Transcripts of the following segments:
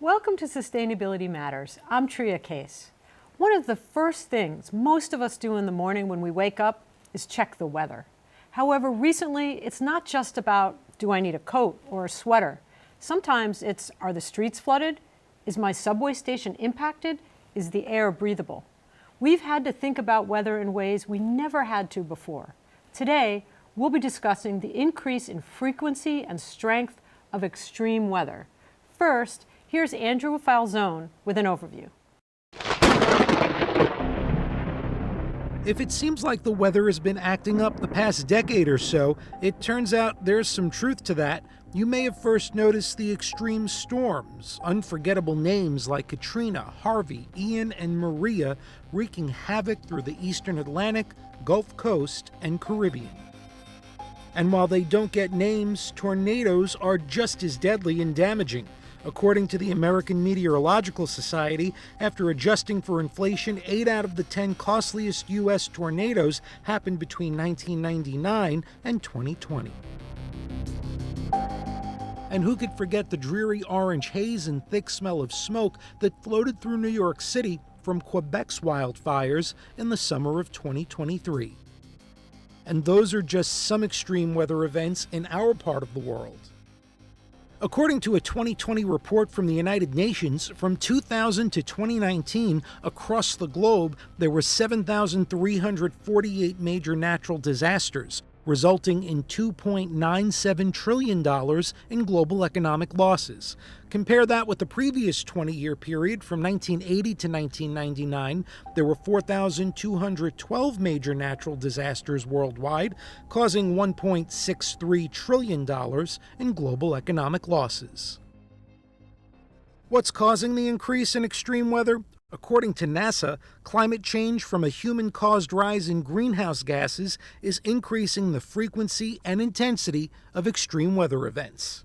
Welcome to Sustainability Matters. I'm Tria Case. One of the first things most of us do in the morning when we wake up is check the weather. However, recently, it's not just about, do I need a coat or a sweater? Sometimes it's, are the streets flooded? Is my subway station impacted? Is the air breathable? We've had to think about weather in ways we never had to before. Today, we'll be discussing the increase in frequency and strength of extreme weather. First, here's Andrew Falzone with an overview. If it seems like the weather has been acting up the past decade or so, it turns out there's some truth to that. You may have first noticed the extreme storms, unforgettable names like Katrina, Harvey, Ian, and Maria wreaking havoc through the eastern Atlantic, Gulf Coast, and Caribbean. And while they don't get names, tornadoes are just as deadly and damaging. According to the American Meteorological Society, after adjusting for inflation, 8 out of the 10 costliest U.S. tornadoes happened between 1999 and 2020. And who could forget the dreary orange haze and thick smell of smoke that floated through New York City from Quebec's wildfires in the summer of 2023. And those are just some extreme weather events in our part of the world. According to a 2020 report from the United Nations, from 2000 to 2019, across the globe, there were 7,348 major natural disasters, resulting in $2.97 trillion in global economic losses. Compare that with the previous 20-year period, from 1980 to 1999, there were 4,212 major natural disasters worldwide, causing $1.63 trillion in global economic losses. What's causing the increase in extreme weather? According to NASA, climate change from a human-caused rise in greenhouse gases is increasing the frequency and intensity of extreme weather events.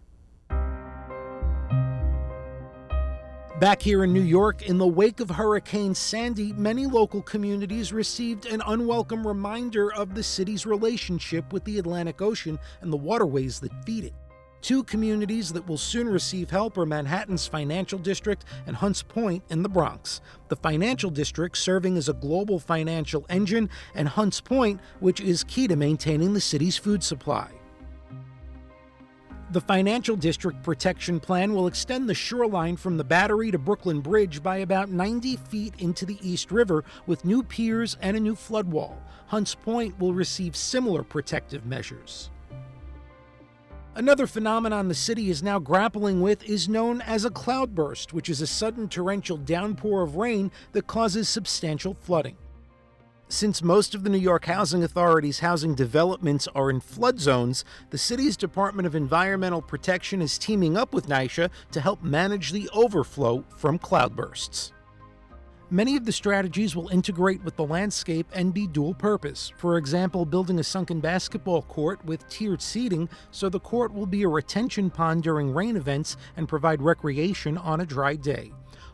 Back here in New York, in the wake of Hurricane Sandy, many local communities received an unwelcome reminder of the city's relationship with the Atlantic Ocean and the waterways that feed it. Two communities that will soon receive help are Manhattan's Financial District and Hunts Point in the Bronx. The Financial District serving as a global financial engine, and Hunts Point, which is key to maintaining the city's food supply. The Financial District Protection Plan will extend the shoreline from the Battery to Brooklyn Bridge by about 90 feet into the East River with new piers and a new flood wall. Hunts Point will receive similar protective measures. Another phenomenon the city is now grappling with is known as a cloudburst, which is a sudden torrential downpour of rain that causes substantial flooding. Since most of the New York Housing Authority's housing developments are in flood zones, the city's Department of Environmental Protection is teaming up with NYCHA to help manage the overflow from cloudbursts. Many of the strategies will integrate with the landscape and be dual purpose. For example, building a sunken basketball court with tiered seating so the court will be a retention pond during rain events and provide recreation on a dry day.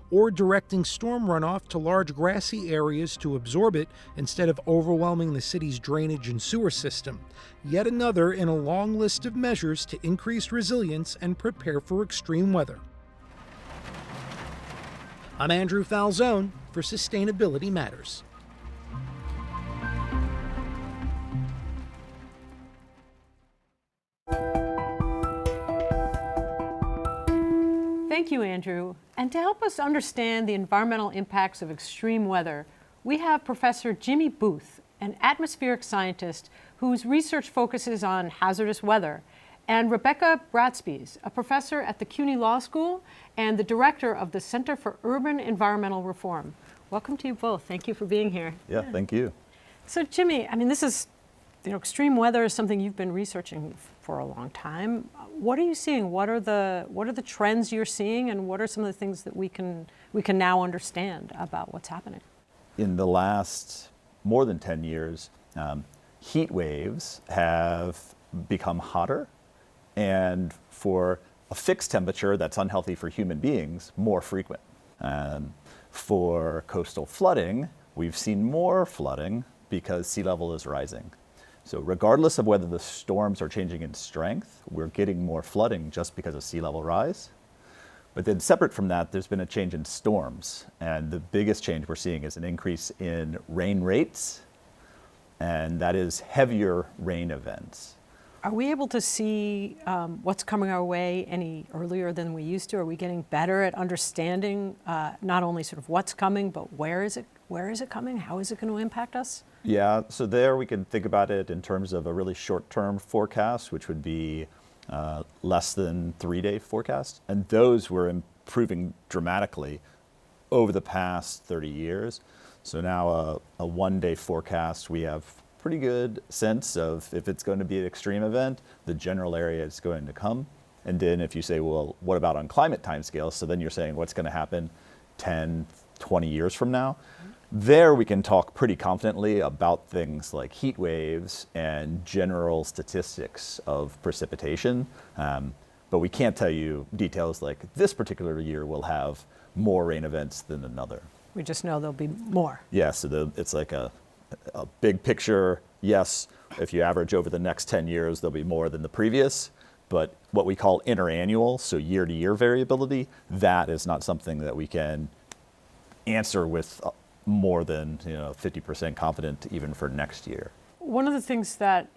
Or directing storm runoff to large grassy areas to absorb it instead of overwhelming the city's drainage and sewer system. Yet another in a long list of measures to increase resilience and prepare for extreme weather. I'm Andrew Falzone for Sustainability Matters. Thank you, Andrew. And to help us understand the environmental impacts of extreme weather, we have Professor Jimmy Booth, an atmospheric scientist whose research focuses on hazardous weather, and Rebecca Bratspies, a professor at the CUNY Law School and the director of the Center for Urban Environmental Reform. Welcome to you both. Thank you for being here. Yeah, thank you. So Jimmy, I mean, this is, extreme weather is something you've been researching for a long time. What are you seeing? What are the trends you're seeing, and what are some of the things that we can now understand about what's happening? In the last more than 10 years, heat waves have become hotter, and for a fixed temperature that's unhealthy for human beings, more frequent. For coastal flooding, we've seen more flooding because sea level is rising. So regardless of whether the storms are changing in strength, we're getting more flooding just because of sea level rise. But then separate from that, there's been a change in storms. And the biggest change we're seeing is an increase in rain rates, and that is heavier rain events. Are we able to see what's coming our way any earlier than we used to? Are we getting better at understanding not only sort of what's coming, but where is it coming? How is it going to impact us? Yeah, so there we can think about it in terms of a really short-term forecast, which would be less than 3-day forecast. And those were improving dramatically over the past 30 years. So now a 1-day forecast, we have pretty good sense of if it's going to be an extreme event, the general area is going to come. And then if you say, well, what about on climate timescales? So then you're saying what's going to happen 10, 20 years from now? There we can talk pretty confidently about things like heat waves and general statistics of precipitation. But we can't tell you details like this particular year will have more rain events than another. We just know there'll be more. Yeah, so it's like a big picture. Yes, if you average over the next 10 years, there'll be more than the previous. But what we call interannual, so year-to-year variability, that is not something that we can answer with more than 50% confident even for next year. One of the things that,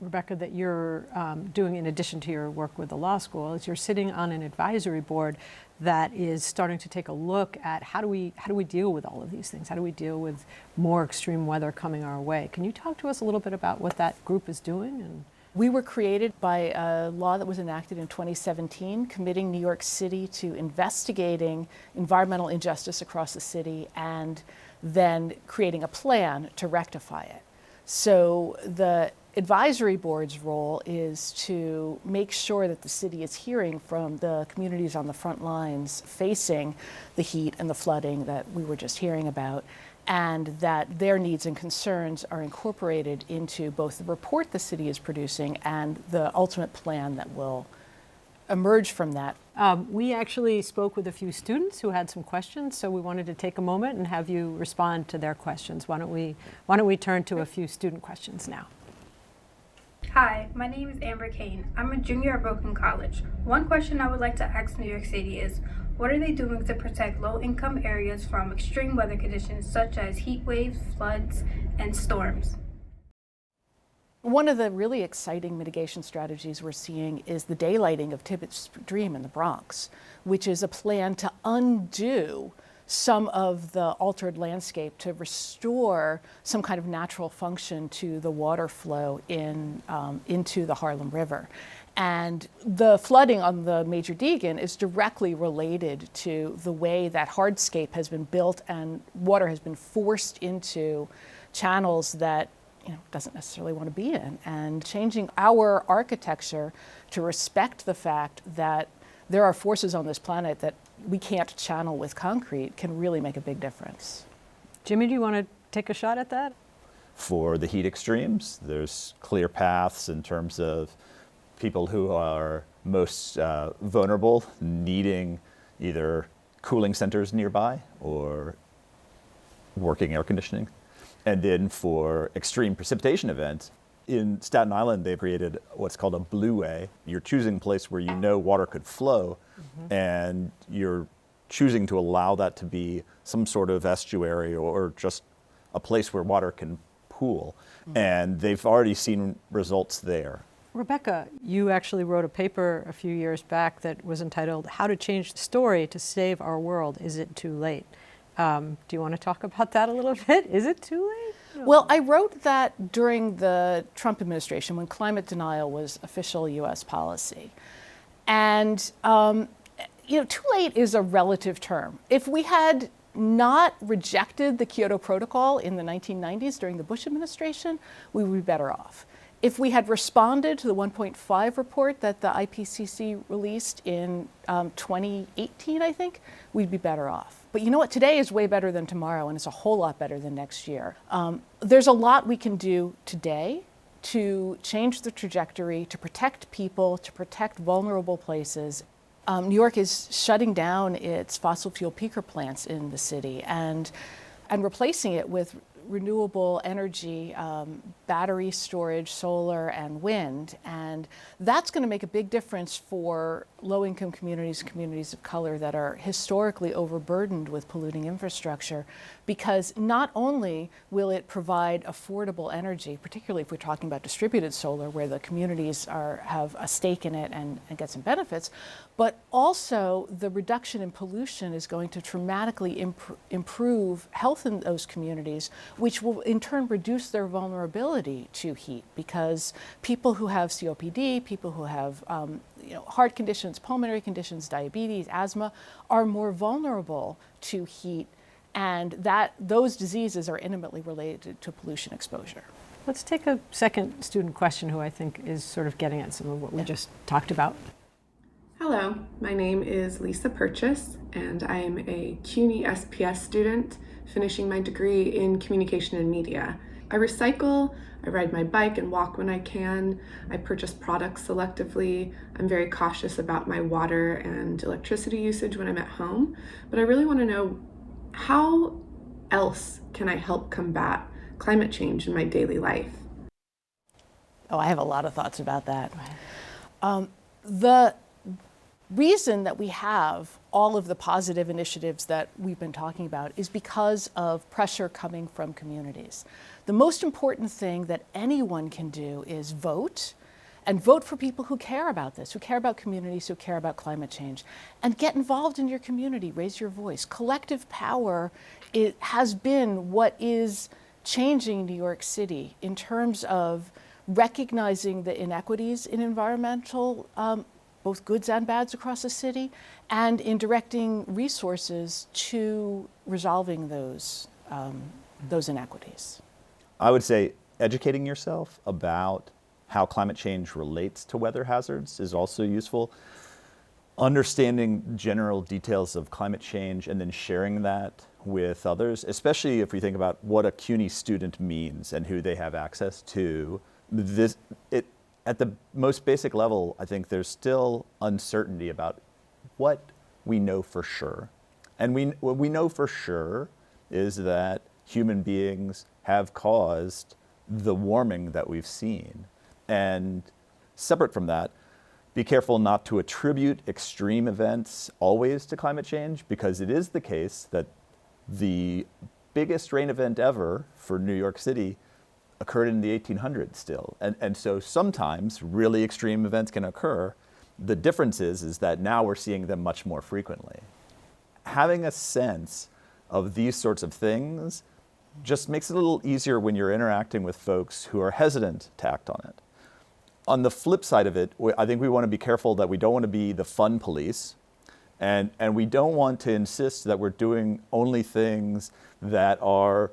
Rebecca, that you're doing in addition to your work with the law school is you're sitting on an advisory board that is starting to take a look at how do we deal with all of these things? How do we deal with more extreme weather coming our way? Can you talk to us a little bit about what that group is doing? We were created by a law that was enacted in 2017, committing New York City to investigating environmental injustice across the city and then creating a plan to rectify it. So the advisory board's role is to make sure that the city is hearing from the communities on the front lines facing the heat and the flooding that we were just hearing about, and that their needs and concerns are incorporated into both the report the city is producing and the ultimate plan that will emerge from that. We actually spoke with a few students who had some questions, so we wanted to take a moment and have you respond to their questions. Why don't we turn to a few student questions now? Hi, my name is Amber Cain. I'm a junior at Brooklyn College. One question I would like to ask New York City is, what are they doing to protect low-income areas from extreme weather conditions such as heat waves, floods, and storms? One of the really exciting mitigation strategies we're seeing is the daylighting of Tibbetts Stream in the Bronx, which is a plan to undo some of the altered landscape to restore some kind of natural function to the water flow into the Harlem River. And the flooding on the Major Deegan is directly related to the way that hardscape has been built and water has been forced into channels that doesn't necessarily want to be in. And changing our architecture to respect the fact that there are forces on this planet that we can't channel with concrete can really make a big difference. Jimmy, do you want to take a shot at that? For the heat extremes, there's clear paths in terms of people who are most vulnerable, needing either cooling centers nearby or working air conditioning. And then for extreme precipitation events, in Staten Island, they've created what's called a blueway. You're choosing a place where you know water could flow, and you're choosing to allow that to be some sort of estuary or just a place where water can pool. And they've already seen results there. Rebecca, you actually wrote a paper a few years back that was entitled How to Change the Story to Save Our World, Is It Too Late? Do you want to talk about that a little bit? Is it too late? No. Well, I wrote that during the Trump administration when climate denial was official US policy. And, too late is a relative term. If we had not rejected the Kyoto Protocol in the 1990s during the Bush administration, we would be better off. If we had responded to the 1.5 report that the IPCC released in 2018, I think, we'd be better off. But you know what? Today is way better than tomorrow, and it's a whole lot better than next year. There's a lot we can do today to change the trajectory, to protect people, to protect vulnerable places. New York is shutting down its fossil fuel peaker plants in the city and replacing it with renewable energy, battery storage, solar, and wind. And that's going to make a big difference for low-income communities, communities of color that are historically overburdened with polluting infrastructure, because not only will it provide affordable energy, particularly if we're talking about distributed solar, where the communities have a stake in it and get some benefits, but also the reduction in pollution is going to dramatically improve health in those communities, which will in turn reduce their vulnerability to heat, because people who have COPD, people who have heart conditions, pulmonary conditions, diabetes, asthma, are more vulnerable to heat, and those diseases are intimately related to pollution exposure. Let's take a second student question who I think is sort of getting at some of what we just talked about. Hello, my name is Lisa Purches, and I am a CUNY SPS student finishing my degree in communication and media. I recycle, I ride my bike and walk when I can, I purchase products selectively, I'm very cautious about my water and electricity usage when I'm at home, but I really want to know, how else can I help combat climate change in my daily life? Oh, I have a lot of thoughts about that. The reason that we have all of the positive initiatives that we've been talking about is because of pressure coming from communities. The most important thing that anyone can do is vote, and vote for people who care about this, who care about communities, who care about climate change, and get involved in your community, raise your voice. Collective power has been what is changing New York City in terms of recognizing the inequities in environmental both goods and bads across the city, and in directing resources to resolving those inequities. I would say educating yourself about how climate change relates to weather hazards is also useful. Understanding general details of climate change and then sharing that with others, especially if we think about what a CUNY student means and who they have access to. At the most basic level, I think there's still uncertainty about what we know for sure. And what we know for sure is that human beings have caused the warming that we've seen. And separate from that, be careful not to attribute extreme events always to climate change, because it is the case that the biggest rain event ever for New York City occurred in the 1800s still. And so sometimes really extreme events can occur. The difference is that now we're seeing them much more frequently. Having a sense of these sorts of things just makes it a little easier when you're interacting with folks who are hesitant to act on it. On the flip side of it, I think we want to be careful that we don't want to be the fun police, and we don't want to insist that we're doing only things that are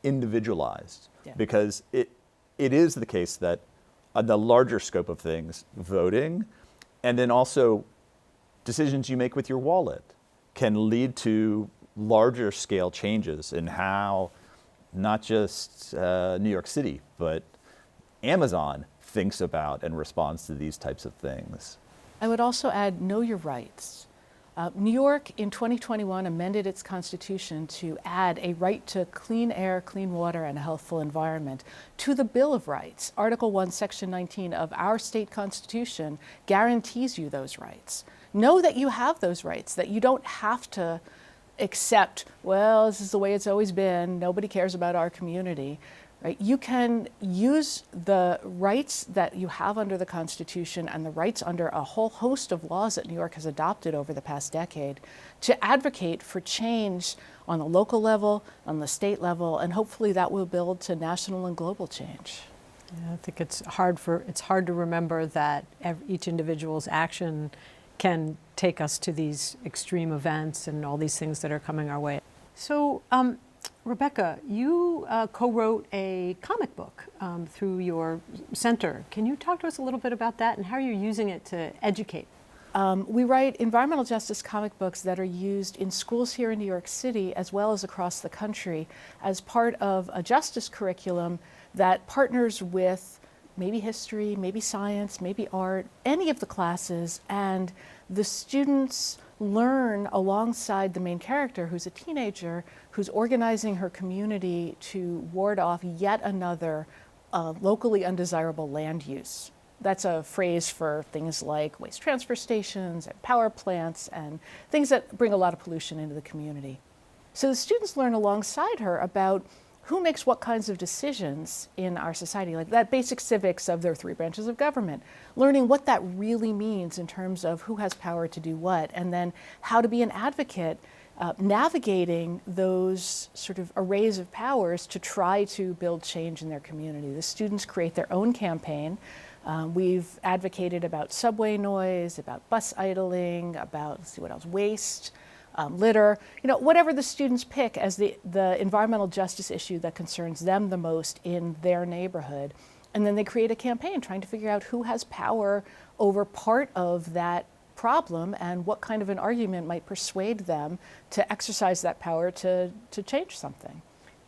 individualized. Yeah. Because it is the case that on the larger scope of things, voting, and then also decisions you make with your wallet can lead to larger scale changes in how not just New York City, but Amazon thinks about and responds to these types of things. I would also add, know your rights. New York in 2021 amended its constitution to add a right to clean air, clean water, and a healthful environment to the Bill of Rights. Article 1, Section 19 of our state constitution guarantees you those rights. Know that you have those rights, that you don't have to accept, well, this is the way it's always been, nobody cares about our community. Right? You can use the rights that you have under the Constitution and the rights under a whole host of laws that New York has adopted over the past decade to advocate for change on the local level, on the state level, and hopefully that will build to national and global change. Yeah, I think it's hard to remember that each individual's action can take us to these extreme events and all these things that are coming our way. So, Rebecca, you co-wrote a comic book through your center. Can you talk to us a little bit about that and how you're using it to educate? We write environmental justice comic books that are used in schools here in New York City as well as across the country as part of a justice curriculum that partners with maybe history, maybe science, maybe art, any of the classes, and the students learn alongside the main character, who's a teenager, who's organizing her community to ward off yet another locally undesirable land use. That's a phrase for things like waste transfer stations and power plants and things that bring a lot of pollution into the community. So the students learn alongside her about who makes what kinds of decisions in our society, like that basic civics of their 3 branches of government, learning what that really means in terms of who has power to do what, and then how to be an advocate, navigating those sort of arrays of powers to try to build change in their community. The students create their own campaign. We've advocated about subway noise, about bus idling, about, let's see what else, waste, litter, whatever the students pick as the environmental justice issue that concerns them the most in their neighborhood. And then they create a campaign trying to figure out who has power over part of that problem and what kind of an argument might persuade them to exercise that power to change something.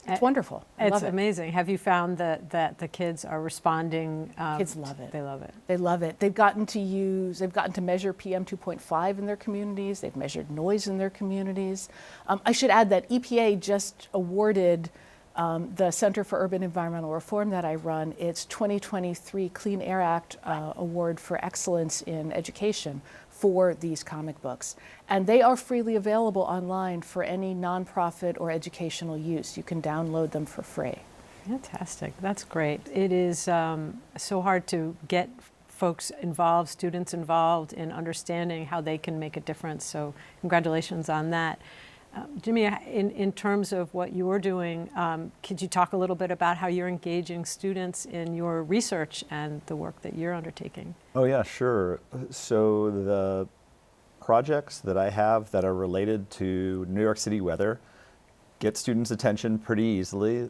It's wonderful. I love it. It's amazing. Have you found that the kids are responding? Kids love it. They love it. They love it. They've gotten to measure PM 2.5 in their communities. They've measured noise in their communities. I should add that EPA just awarded the Center for Urban Environmental Reform that I run its 2023 Clean Air Act Award for Excellence in Education for these comic books. And they are freely available online for any nonprofit or educational use. You can download them for free. Fantastic. That's great. It is so hard to get folks involved, students involved in understanding how they can make a difference. So congratulations on that. Jimmy, in terms of what you're doing, could you talk a little bit about how you're engaging students in your research and the work that you're undertaking? Oh yeah, sure. So the projects that I have that are related to New York City weather get students' attention pretty easily.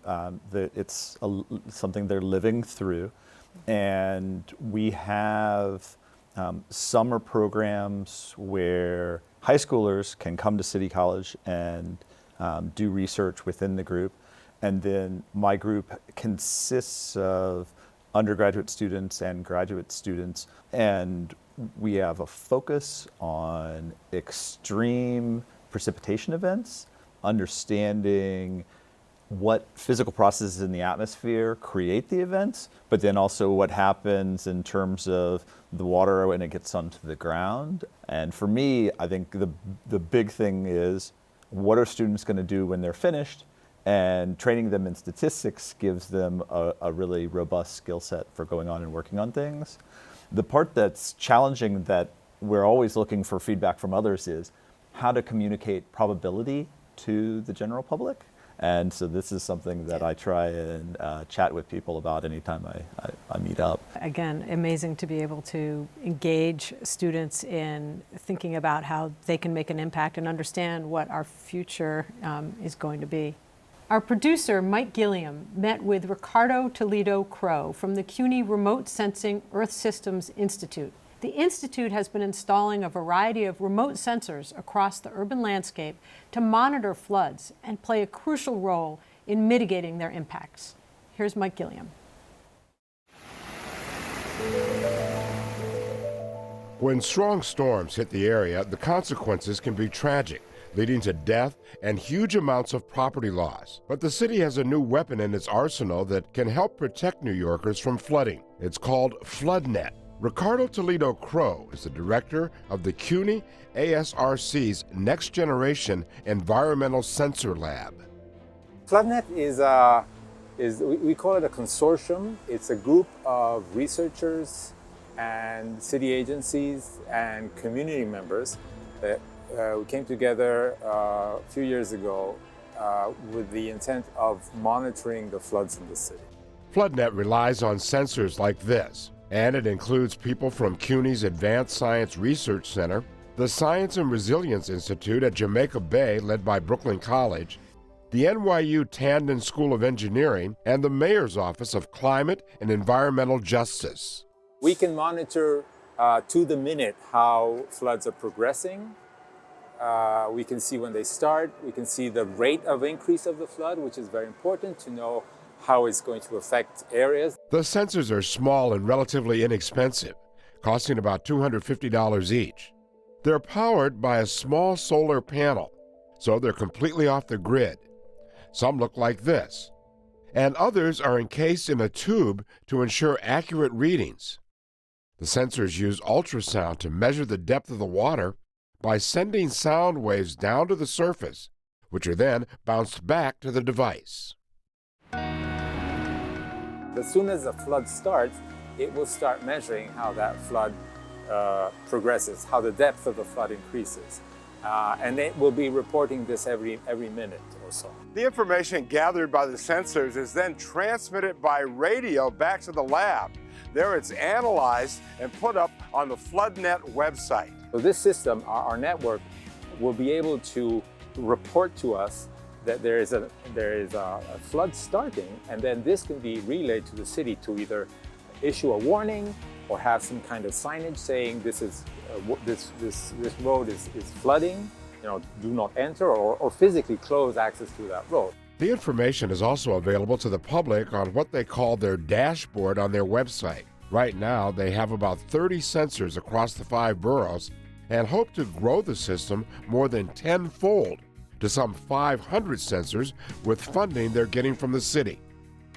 It's something they're living through. And we have summer programs where high schoolers can come to City College and do research within the group. And then my group consists of undergraduate students and graduate students. And we have a focus on extreme precipitation events, understanding what physical processes in the atmosphere create the events, but then also what happens in terms of the water when it gets onto the ground. And for me, I think the big thing is, what are students going to do when they're finished? And training them in statistics gives them a really robust skill set for going on and working on things. The part that's challenging, that we're always looking for feedback from others, is how to communicate probability to the general public. And so this is something that I try and chat with people about anytime I meet up. Again, amazing to be able to engage students in thinking about how they can make an impact and understand what our future is going to be. Our producer, Mike Gilliam, met with Ricardo Toledo-Crow from the CUNY Remote Sensing Earth Systems Institute. The Institute has been installing a variety of remote sensors across the urban landscape to monitor floods and play a crucial role in mitigating their impacts. Here's Mike Gilliam. When strong storms hit the area, the consequences can be tragic, leading to death and huge amounts of property loss. But the city has a new weapon in its arsenal that can help protect New Yorkers from flooding. It's called FloodNet. Ricardo Toledo-Crow is the director of the CUNY ASRC's Next Generation Environmental Sensor Lab. FloodNet we call it a consortium. It's a group of researchers and city agencies and community members that we came together a few years ago with the intent of monitoring the floods in the city. FloodNet relies on sensors like this, and it includes people from CUNY's Advanced Science Research Center, the Science and Resilience Institute at Jamaica Bay, led by Brooklyn College, the NYU Tandon School of Engineering, and the Mayor's Office of Climate and Environmental Justice. We can monitor to the minute how floods are progressing. We can see when they start. We can see the rate of increase of the flood, which is very important to know how it's going to affect areas. The sensors are small and relatively inexpensive, costing about $250 each. They're powered by a small solar panel, so they're completely off the grid. Some look like this, and others are encased in a tube to ensure accurate readings. The sensors use ultrasound to measure the depth of the water by sending sound waves down to the surface, which are then bounced back to the device. As soon as the flood starts, it will start measuring how that flood progresses, how the depth of the flood increases. And it will be reporting this every minute or so. The information gathered by the sensors is then transmitted by radio back to the lab. There it's analyzed and put up on the FloodNet website. So this system, our network, will be able to report to us that there is a flood starting, and then this can be relayed to the city to either issue a warning or have some kind of signage saying this road is flooding, do not enter, or physically close access to that road. The information is also available to the public on what they call their dashboard on their website. Right now, they have about 30 sensors across the 5 boroughs and hope to grow the system more than tenfold to some 500 sensors with funding they're getting from the city.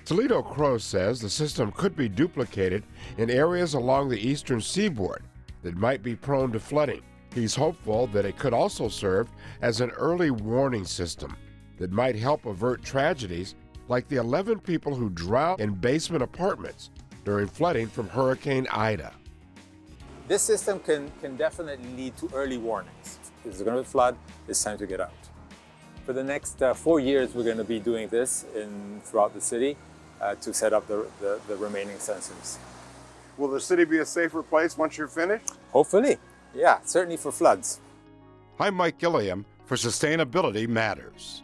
Toledo-Crow says the system could be duplicated in areas along the eastern seaboard that might be prone to flooding. He's hopeful that it could also serve as an early warning system that might help avert tragedies like the 11 people who drowned in basement apartments during flooding from Hurricane Ida. This system can definitely lead to early warnings. There's going to be a flood, it's time to get out. For the next 4 years, we're going to be doing this throughout the city to set up the remaining sensors. Will the city be a safer place once you're finished? Hopefully, yeah, certainly for floods. I'm Mike Gilliam for Sustainability Matters.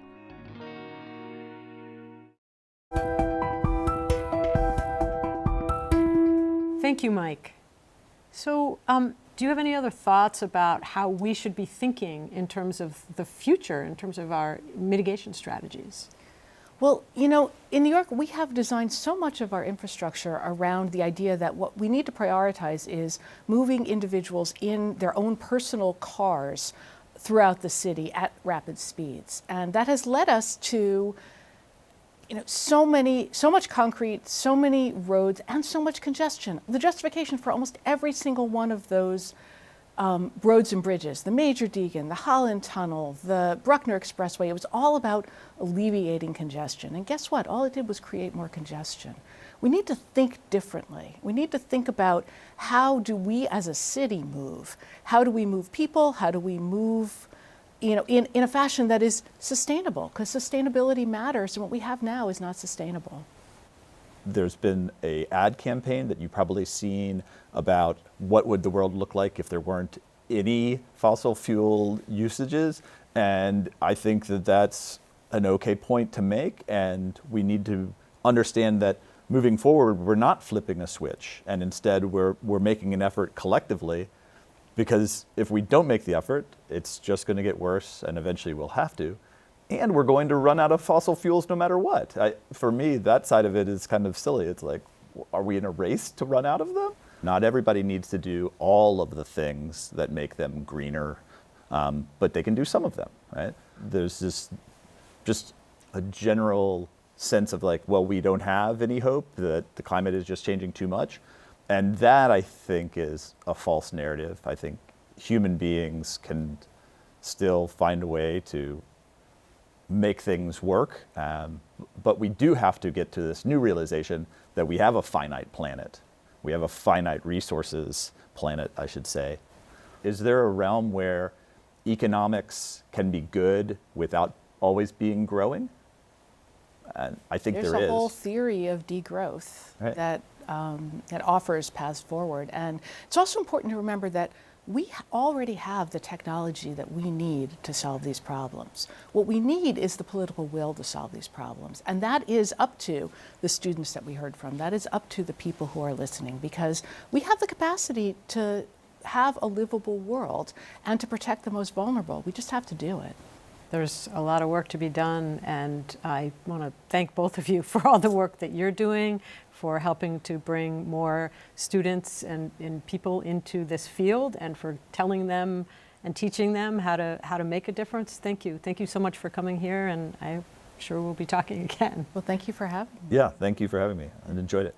Thank you, Mike. So, do you have any other thoughts about how we should be thinking in terms of the future, in terms of our mitigation strategies? Well, in New York, we have designed so much of our infrastructure around the idea that what we need to prioritize is moving individuals in their own personal cars throughout the city at rapid speeds. And that has led us to so much concrete, so many roads, and so much congestion. The justification for almost every single one of those roads and bridges, the Major Deegan, the Holland Tunnel, the Bruckner Expressway, it was all about alleviating congestion. And guess what? All it did was create more congestion. We need to think differently. We need to think about how do we as a city move? How do we move people? How do we move in a fashion that is sustainable? Because sustainability matters, and what we have now is not sustainable. There's been an ad campaign that you've probably seen about what would the world look like if there weren't any fossil fuel usages. And I think that that's an okay point to make. And we need to understand that moving forward, we're not flipping a switch. And instead, we're making an effort collectively. Because if we don't make the effort, it's just going to get worse, and eventually we'll have to. And we're going to run out of fossil fuels no matter what. For me, that side of it is kind of silly. It's like, are we in a race to run out of them? Not everybody needs to do all of the things that make them greener, but they can do some of them, right? There's this just a general sense of like, well, we don't have any hope, that the climate is just changing too much. And that, I think, is a false narrative. I think human beings can still find a way to make things work, but we do have to get to this new realization that we have a finite planet. We have a finite resources planet, I should say. Is there a realm where economics can be good without always being growing? And I think there is. There's a whole theory of degrowth, right, that offers paths forward. And it's also important to remember that we already have the technology that we need to solve these problems. What we need is the political will to solve these problems. And that is up to the students that we heard from. That is up to the people who are listening, because we have the capacity to have a livable world and to protect the most vulnerable. We just have to do it. There's a lot of work to be done, and I want to thank both of you for all the work that you're doing, for helping to bring more students and people into this field, and for telling them and teaching them how to make a difference. Thank you. Thank you so much for coming here, and I'm sure we'll be talking again. Well, thank you for having me. Yeah, thank you for having me. I enjoyed it.